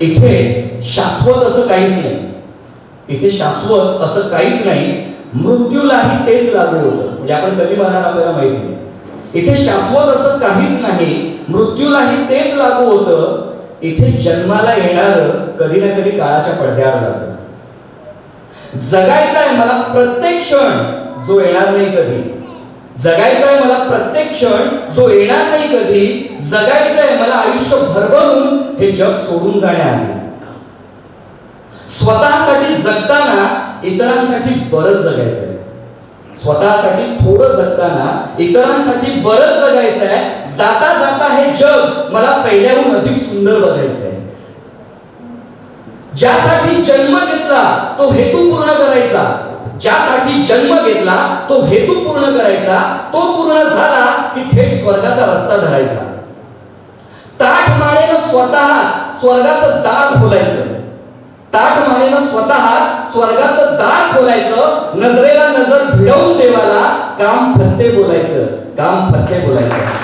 इथे शाश्वत असं काहीच नाही, इथे शाश्वत असं काहीच नाही. मृत्यूलाही तेच लागू होतं. म्हणजे आपण कधी मरणार आपल्याला माहित नाही. इथे शाश्वत असं काहीच नाही, मृत्यूलाही तेच लागू होतं. इथे जन्माला येणार कधी ना कधी काळाच्या पडद्यावर जातं. जगायचं आहे मला प्रत्येक क्षण जो येणार नाही कधी. जगायचं आहे मला प्रत्येक क्षण जो येणार नाही कधी. जगायचं आहे मला आयुष्य भरभरून हे जग सोडून जाण्याआधी. स्वतःसाठी जगताना इतरांसाठी बरंच जगायचं आहे. स्वतःसाठी थोडं जगताना इतरांसाठी बरंच जगायचं आहे. जाता जाता हे जग मला पहिल्याहून अधिक सुंदर बघायचं आहे. ज्यासाठी जन्म घेतला तो हेतू पूर्ण करायचा. ज्यासाठी जन्म घेतला तो हेतू पूर्ण करायचा. तो पूर्ण झाला की थेट स्वर्गाचा रस्ता धरायचा. ताठ मानेनं स्वतःच स्वर्गाचं दार खोलायचं. ताठ मानेनं स्वतः स्वर्गाचं दार खोलायचं. नजरेला नजर भिडवून देवाला काम फत्ते बोलायचं. काम फत्ते बोलायचं.